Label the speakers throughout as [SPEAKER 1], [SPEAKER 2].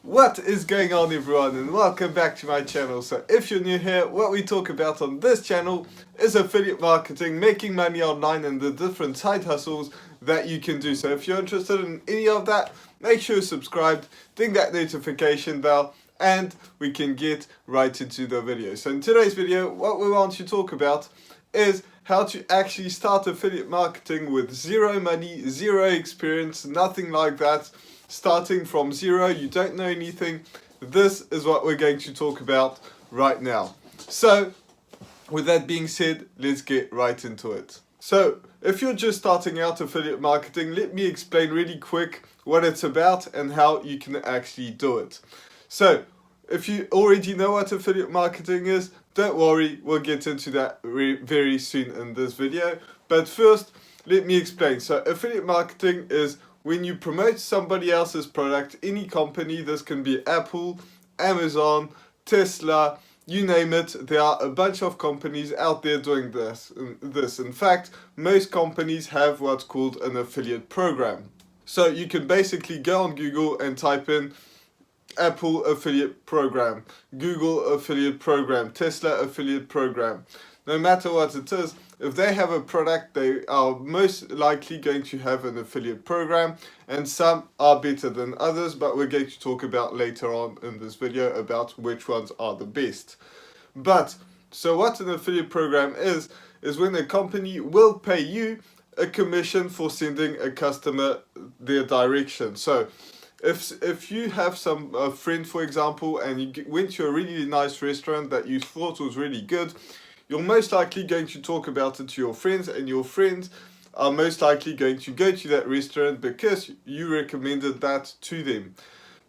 [SPEAKER 1] What is going on, everyone, and welcome back to my channel. So if you're new here, what we talk about on this channel is affiliate marketing, making money online, and the different side hustles that you can do. So if you're interested in any of that, make sure you're subscribed, ding that notification bell, and we can get right into the video. So in today's video, what we want to talk about is how to actually start affiliate marketing with zero money, zero experience, nothing like that. Starting from zero, you don't know anything. This is what we're going to talk about right now. So with that being said, let's get right into it. So if you're just starting out affiliate marketing, let me explain really quick what it's about and how you can actually do it. So if you already know what affiliate marketing is, don't worry, we'll get into that very soon in this video. But first, let me explain. So affiliate marketing is when you promote somebody else's product, any company. This can be Apple, Amazon, Tesla, you name it. There are a bunch of companies out there doing this. In fact, most companies have what's called an affiliate program. So you can basically go on Google and type in Apple affiliate program, Google affiliate program, Tesla affiliate program. No matter what it is, if they have a product, they are most likely going to have an affiliate program, and some are better than others, but we're going to talk about later on in this video about which ones are the best. But so what an affiliate program is when a company will pay you a commission for sending a customer their direction. So if you have a friend, for example, and you went to a really nice restaurant that you thought was really good, you're most likely going to talk about it to your friends, and your friends are most likely going to go to that restaurant because you recommended that to them.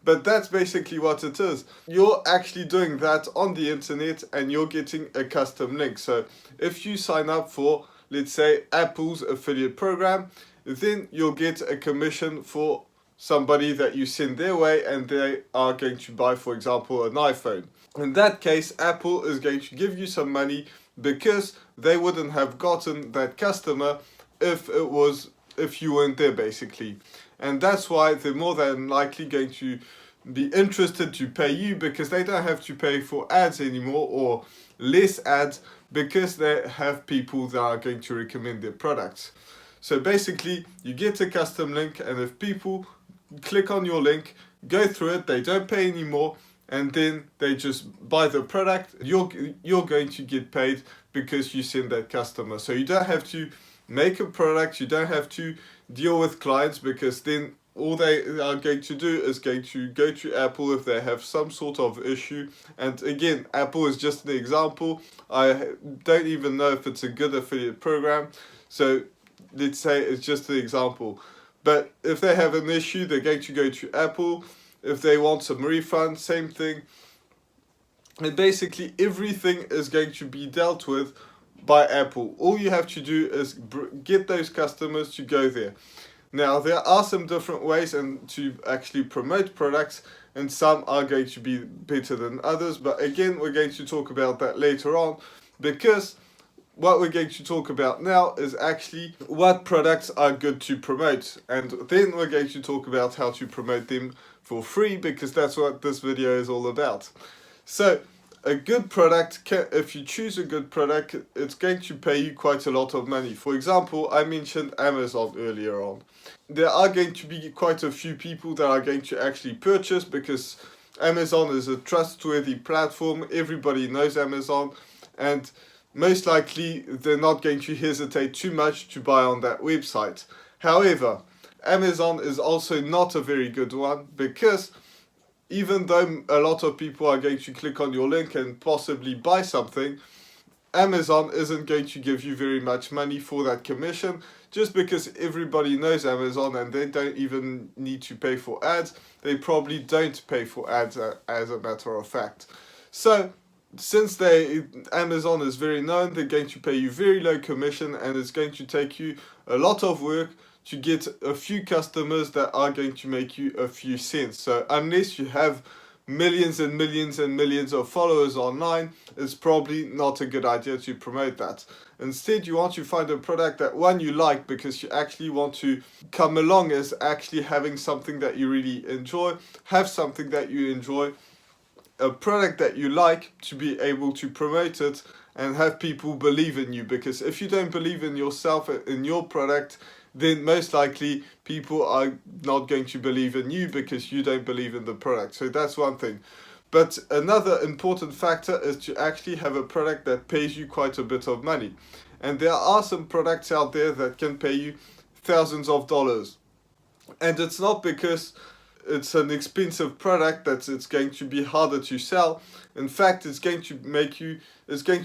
[SPEAKER 1] But that's basically what it is. You're actually doing that on the internet and you're getting a custom link. So if you sign up for, let's say, Apple's affiliate program, then you'll get a commission for somebody that you send their way, and they are going to buy, for example, an iPhone. In that case, Apple is going to give you some money because they wouldn't have gotten that customer if you weren't there, basically. And that's why they're more than likely going to be interested to pay you, because they don't have to pay for ads anymore, or less ads, because they have people that are going to recommend their products. So basically, you get a custom link, and if people click on your link, go through it, they don't pay anymore, and then they just buy the product, you're going to get paid because you send that customer. So you don't have to make a product, you don't have to deal with clients, because then all they are going to do is going to go to Apple if they have some sort of issue. And again, Apple is just an example. I don't even know if it's a good affiliate program, so let's say it's just an example. But if they have an issue, they're going to go to Apple. If they want some refund, same thing. And basically everything is going to be dealt with by Apple. All you have to do is get those customers to go there. Now, there are some different ways and to actually promote products, and some are going to be better than others. But again, we're going to talk about that later on, because what we're going to talk about now is actually what products are good to promote, and then we're going to talk about how to promote them for free, because that's what this video is all about. So a good product, if you choose a good product, it's going to pay you quite a lot of money. For example, I mentioned Amazon earlier on. There are going to be quite a few people that are going to actually purchase, because Amazon is a trustworthy platform. Everybody knows Amazon, and most likely they're not going to hesitate too much to buy on that website. However, Amazon is also not a very good one, because even though a lot of people are going to click on your link and possibly buy something, Amazon isn't going to give you very much money for that commission, just because everybody knows Amazon and they don't even need to pay for ads. They probably don't pay for ads, as a matter of fact. So since Amazon is very known, they're going to pay you very low commission, and it's going to take you a lot of work to get a few customers that are going to make you a few cents. So unless you have millions and millions and millions of followers online, it's probably not a good idea to promote that. Instead, you want to find a product that one you like because you actually want to come along as actually having something that you really enjoy, have something that you enjoy, a product that you like, to be able to promote it and have people believe in you. Because if you don't believe in yourself, in your product, then most likely people are not going to believe in you because you don't believe in the product. So that's one thing. But another important factor is to actually have a product that pays you quite a bit of money. And there are some products out there that can pay you thousands of dollars. And it's not because it's an expensive product that it's going to be harder to sell. In fact, it's going to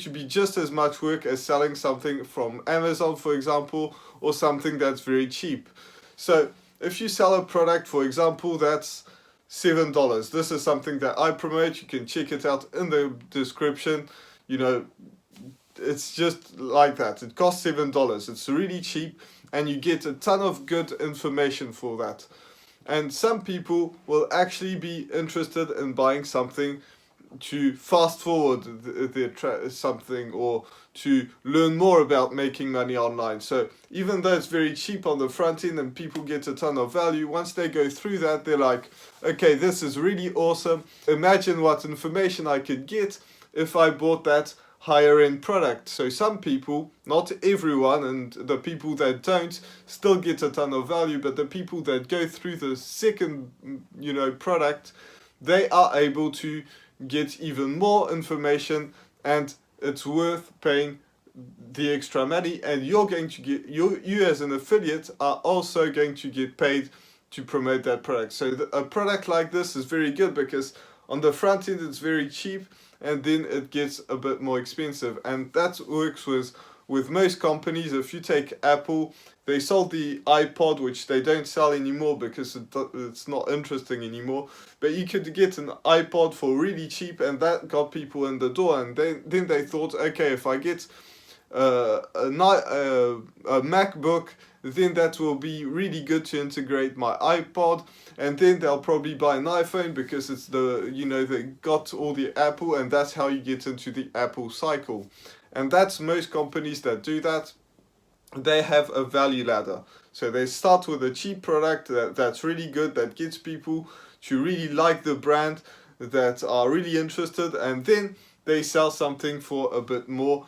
[SPEAKER 1] be just as much work as selling something from Amazon, for example, or something that's very cheap. So if you sell a product, for example, that's $7. This is something that I promote. You can check it out in the description. You know, it's just like that. It costs $7. It's really cheap, and you get a ton of good information for that. And some people will actually be interested in buying something to fast forward something, or to learn more about making money online. So even though it's very cheap on the front end and people get a ton of value, once they go through that, they're like, okay, this is really awesome. Imagine what information I could get if I bought that higher end product. So some people, not everyone, and the people that don't still get a ton of value, but the people that go through the second, product, they are able to get even more information, and it's worth paying the extra money. And you're going to get, you as an affiliate are also going to get paid to promote that product. So a product like this is very good because on the front end it's very cheap, and then it gets a bit more expensive. And that works with most companies. If you take Apple, they sold the iPod, which they don't sell anymore because it's not interesting anymore. But you could get an iPod for really cheap, and that got people in the door. And then they thought, okay, if I get a MacBook, then that will be really good to integrate my iPod, and then they'll probably buy an iPhone because it's they got all the Apple, and that's how you get into the Apple cycle. And that's most companies that do that. They have a value ladder. So they start with a cheap product that's really good, that gets people to really like the brand, that are really interested, and then they sell something for a bit more,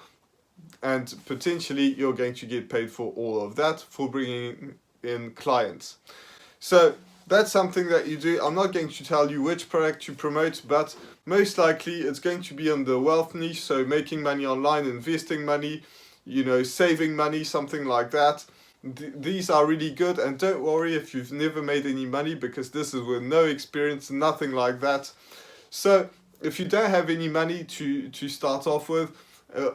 [SPEAKER 1] and potentially you're going to get paid for all of that, for bringing in clients. So that's something that you do. I'm not going to tell you which product to promote, but most likely it's going to be on the wealth niche, so making money online, investing money, saving money, something like that. These are really good, and don't worry if you've never made any money, because this is with no experience, nothing like that. So if you don't have any money to start off with,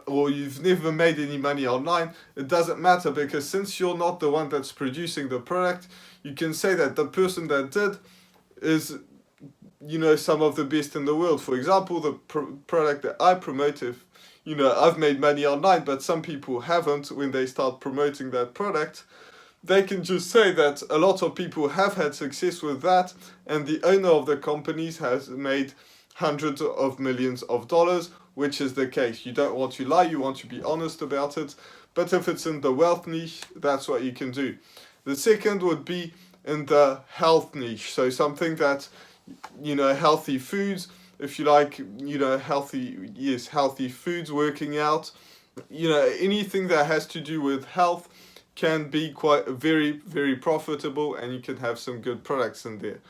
[SPEAKER 1] or you've never made any money online, it doesn't matter, because since you're not the one that's producing the product, you can say that the person that did is, some of the best in the world. For example, the product that I promote, if, I've made money online, but some people haven't, when they start promoting that product, they can just say that a lot of people have had success with that, and the owner of the companies has made hundreds of millions of dollars, which is the case. You don't want to lie, you want to be honest about it. But if it's in the wealth niche, that's what you can do. The second would be in the health niche. So something that, healthy foods, if you like, healthy foods, working out, anything that has to do with health can be quite very, very profitable, and you can have some good products in there.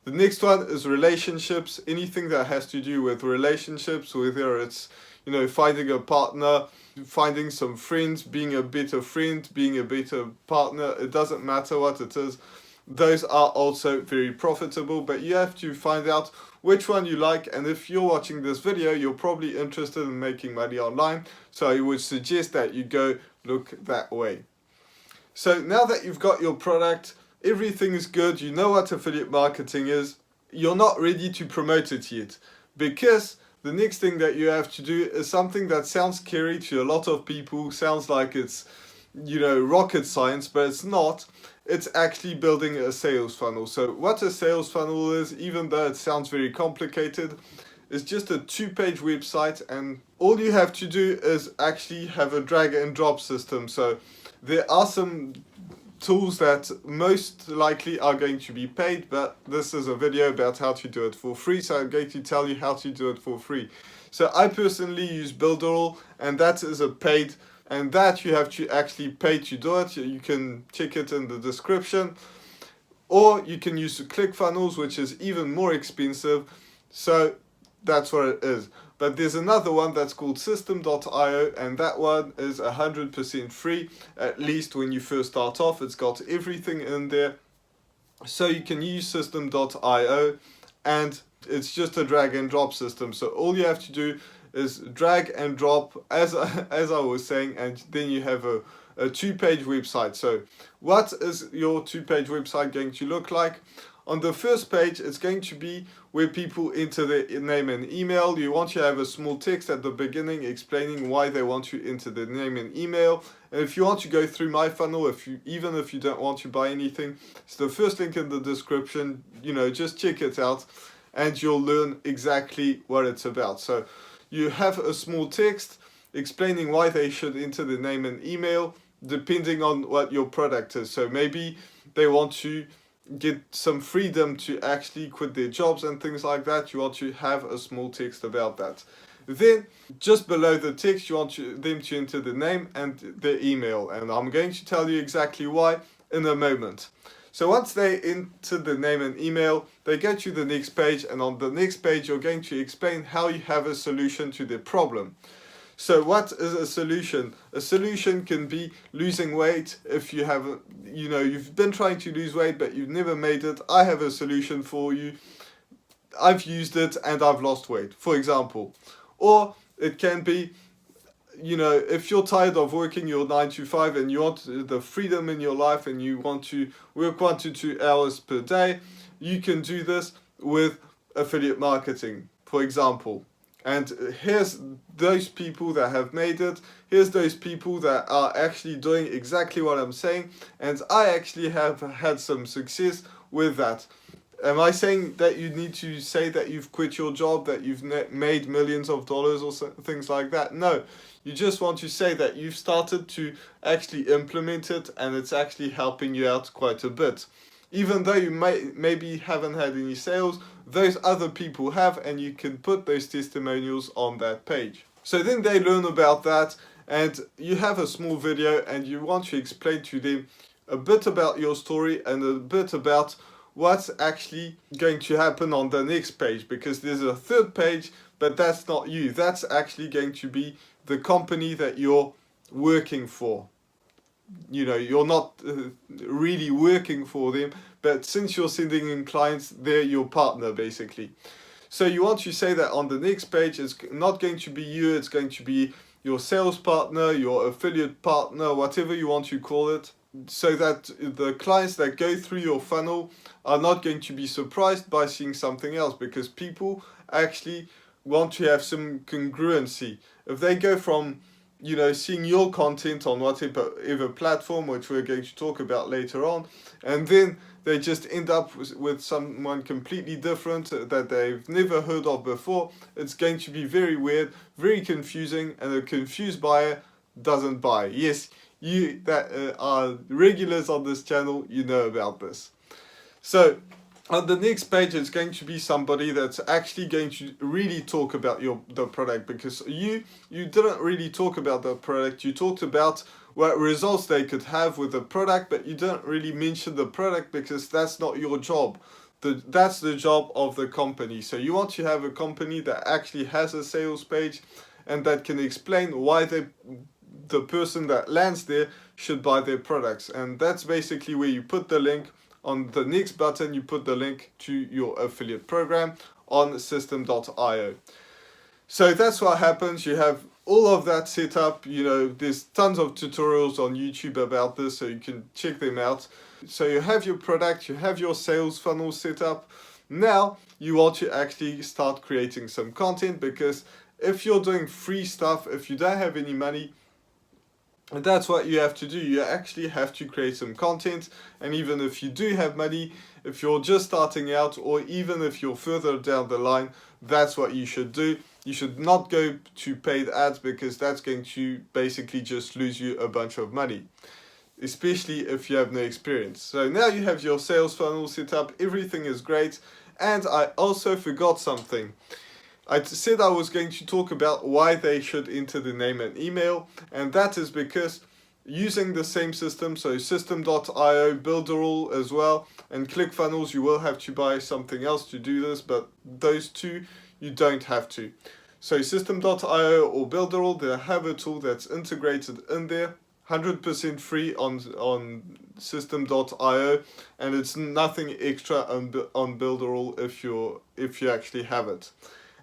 [SPEAKER 1] The next one is relationships. Anything that has to do with relationships, whether it's, finding a partner, finding some friends, being a better friend, being a better partner, it doesn't matter what it is. Those are also very profitable, but you have to find out which one you like. And if you're watching this video, you're probably interested in making money online, so I would suggest that you go look that way. So now that you've got your product, everything is good, you know what affiliate marketing is, you're not ready to promote it yet, because the next thing that you have to do is something that sounds scary to a lot of people, sounds like it's, rocket science, but it's not. It's actually building a sales funnel. So what a sales funnel is, even though it sounds very complicated, is just a 2-page website, and all you have to do is actually have a drag and drop system. So there are some tools that most likely are going to be paid, but this is a video about how to do it for free, so I'm going to tell you how to do it for free. So I personally use Builderall, and that is a paid, and that you have to actually pay to do it. You can check it in the description, or you can use ClickFunnels, which is even more expensive. So that's what it is. But there's another one that's called System.io, and that one is 100% free, at least when you first start off. It's got everything in there. So you can use System.io, and it's just a drag and drop system. So all you have to do is drag and drop, as I was saying, and then you have a 2-page website. So what is your 2-page website going to look like? On the first page, it's going to be where people enter their name and email. You want to have a small text at the beginning explaining why they want to enter their name and email. And if you want to go through my funnel, even if you don't want to buy anything, it's the first link in the description. Just check it out, and you'll learn exactly what it's about. So you have a small text explaining why they should enter their name and email, depending on what your product is. So maybe they want to get some freedom to actually quit their jobs and things like that. You want to have a small text about that. Then just below the text, you want them to enter the name and their email, and I'm going to tell you exactly why in a moment. So once they enter the name and email, they go to the next page, and on the next page you're going to explain how you have a solution to their problem. So what is a solution? A solution can be losing weight. If you have, you've been trying to lose weight but you've never made it, I have a solution for you. I've used it and I've lost weight, for example. Or it can be, if you're tired of working your 9 to 5 and you want the freedom in your life and you want to work 1 to 2 hours per day, you can do this with affiliate marketing, for example. And here's those people that have made it. Here's those people that are actually doing exactly what I'm saying. And I actually have had some success with that. Am I saying that you need to say that you've quit your job, that you've made millions of dollars or things like that? No. You just want to say that you've started to actually implement it, and it's actually helping you out quite a bit. Even though you maybe haven't had any sales, those other people have, and you can put those testimonials on that page. So then they learn about that, and you have a small video, and you want to explain to them a bit about your story and a bit about what's actually going to happen on the next page, because there's a third page, but that's not you. That's actually going to be the company that you're working for. You're not really working for them, but since you're sending in clients, they're your partner basically. So you want to say that on the next page, it's not going to be you, it's going to be your sales partner, your affiliate partner, whatever you want to call it, so that the clients that go through your funnel are not going to be surprised by seeing something else, because people actually want to have some congruency. If they go from seeing your content on whatever platform, which we're going to talk about later on, and then they just end up with someone completely different that they've never heard of before, it's going to be very weird, very confusing, and a confused buyer doesn't buy. Yes, you that are regulars on this channel, you know about this. So on the next page, it's going to be somebody that's actually going to really talk about the product, because you didn't really talk about the product. You talked about what results they could have with the product, but you didn't really mention the product because that's not your job. That's the job of the company. So you want to have a company that actually has a sales page and that can explain why the person that lands there should buy their products. And that's basically where you put the link. On the next button, you put the link to your affiliate program on System.io. So that's what happens. You have all of that set up. There's tons of tutorials on YouTube about this, so you can check them out. So you have your product, you have your sales funnel set up. Now you want to actually start creating some content, because if you're doing free stuff, if you don't have any money, And that's what you have to do. You actually have to create some content. And even if you do have money, if you're just starting out, or even if you're further down the line, that's what you should do. You should not go to paid ads, because that's going to basically just lose you a bunch of money, especially if you have no experience. So now you have your sales funnel set up, everything is great. And I also forgot something. I said I was going to talk about why they should enter the name and email, and that is because using the same system, so system.io, Builderall as well, and ClickFunnels, you will have to buy something else to do this, but those two you don't have to. So system.io or Builderall, they have a tool that's integrated in there, 100% free on system.io, and it's nothing extra on Builderall if you actually have it.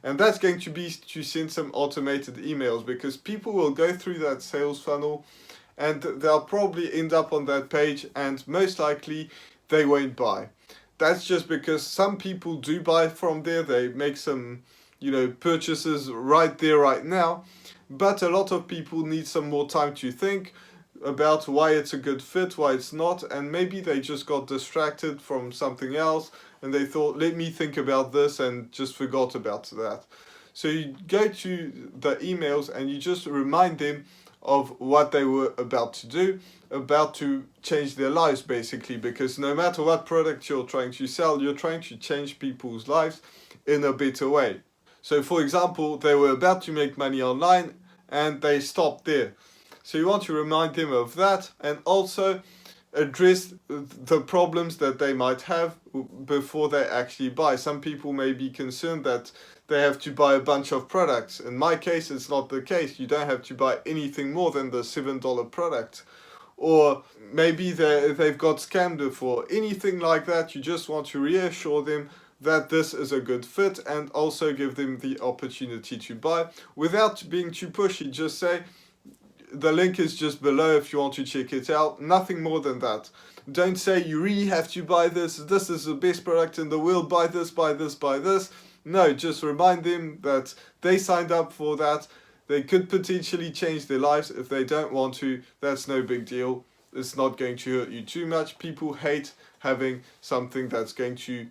[SPEAKER 1] And that's going to be to send some automated emails, because people will go through that sales funnel and they'll probably end up on that page, and most likely they won't buy. That's just because some people do buy from there. They make some, purchases right there, right now. But a lot of people need some more time to think about why it's a good fit, why it's not, and maybe they just got distracted from something else and they thought, let me think about this, and just forgot about that. So you go to the emails and you just remind them of what they were about to do, about to change their lives basically, because no matter what product you're trying to sell, you're trying to change people's lives in a better way. So for example, they were about to make money online and they stopped there. So you want to remind them of that, and also address the problems that they might have before they actually buy. Some people may be concerned that they have to buy a bunch of products. In my case, it's not the case. You don't have to buy anything more than the $7 product. Or maybe they've got scammed before. Anything like that, you just want to reassure them that this is a good fit, and also give them the opportunity to buy without being too pushy. Just say, the link is just below if you want to check it out. Nothing more than that. Don't say you really have to buy this. This is the best product in the world. Buy this, buy this, buy this. No, just remind them that they signed up for that. They could potentially change their lives. If they don't want to, that's no big deal. It's not going to hurt you too much. People hate having something that's going to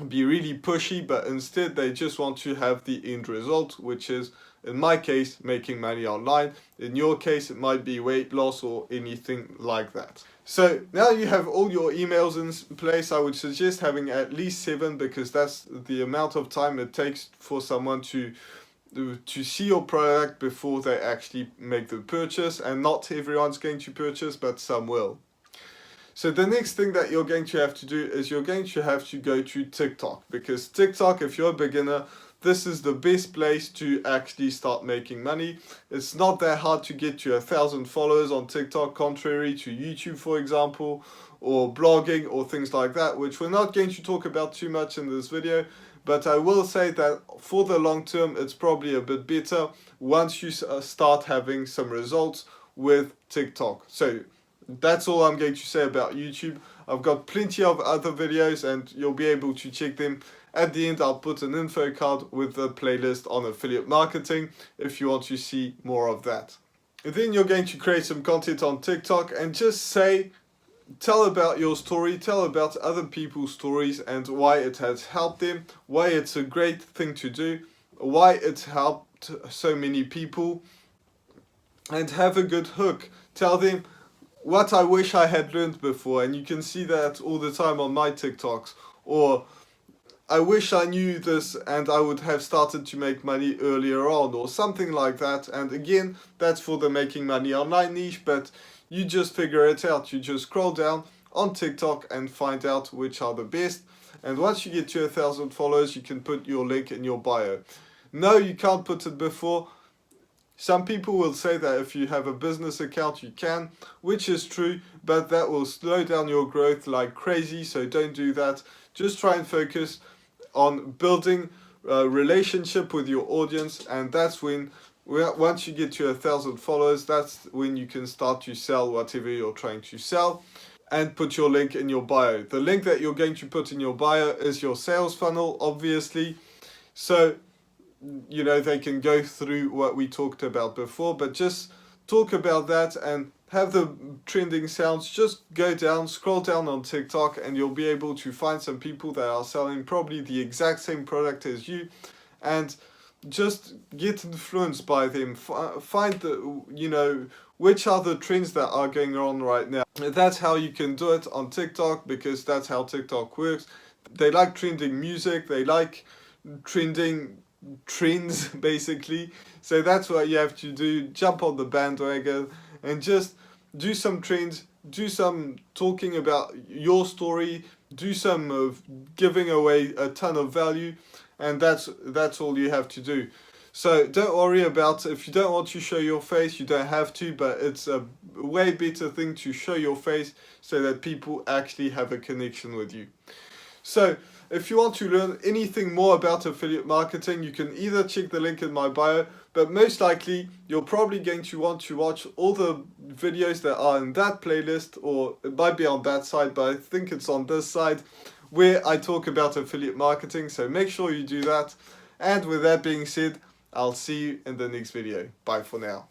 [SPEAKER 1] be really pushy, but instead they just want to have the end result, which is, in my case, making money online. In your case, it might be weight loss or anything like that. So now you have all your emails in place. I would suggest having at least 7, because that's the amount of time it takes for someone to see your product before they actually make the purchase. And not everyone's going to purchase, but some will. So the next thing that you're going to have to do is you're going to have to go to TikTok, because TikTok, if you're a beginner, this is the best place to actually start making money. It's not that hard to get to 1,000 followers on TikTok, contrary to YouTube, for example, or blogging or things like that, which we're not going to talk about too much in this video. But I will say that for the long term, it's probably a bit better once you start having some results with TikTok. So that's all I'm going to say about YouTube. I've got plenty of other videos and you'll be able to check them. At the end, I'll put an info card with a playlist on affiliate marketing if you want to see more of that. And then you're going to create some content on TikTok and just tell about your story, tell about other people's stories and why it has helped them, why it's a great thing to do, why it's helped so many people, and have a good hook. Tell them what I wish I had learned before, and you can see that all the time on my TikToks. Or I wish I knew this and I would have started to make money earlier on, or something like that. And again, that's for the making money online niche, but you just figure it out. You just scroll down on TikTok and find out which are the best. And once you get to 1,000 followers, you can put your link in your bio. No, you can't put it before. Some people will say that if you have a business account you can, which is true, but that will slow down your growth like crazy, so don't do that. Just try and focus on building a relationship with your audience, and that's when, once you get to 1,000 followers, that's when you can start to sell whatever you're trying to sell, and put your link in your bio. The link that you're going to put in your bio is your sales funnel, obviously. So they can go through what we talked about before, but just talk about that and have the trending sounds, just go down, scroll down on TikTok, and you'll be able to find some people that are selling probably the exact same product as you, and just get influenced by them. Find the, which are the trends that are going on right now. That's how you can do it on TikTok, because that's how TikTok works. They like trending music, they like trending trends basically. So that's what you have to do. Jump on the bandwagon and just do some trends, do some talking about your story, do some of giving away a ton of value, and that's all you have to do. So don't worry about, if you don't want to show your face, you don't have to, but it's a way better thing to show your face so that people actually have a connection with you. So if you want to learn anything more about affiliate marketing, you can either check the link in my bio, but most likely you're probably going to want to watch all the videos that are in that playlist, or it might be on that side, but I think it's on this side, where I talk about affiliate marketing. So make sure you do that. And with that being said, I'll see you in the next video. Bye for now.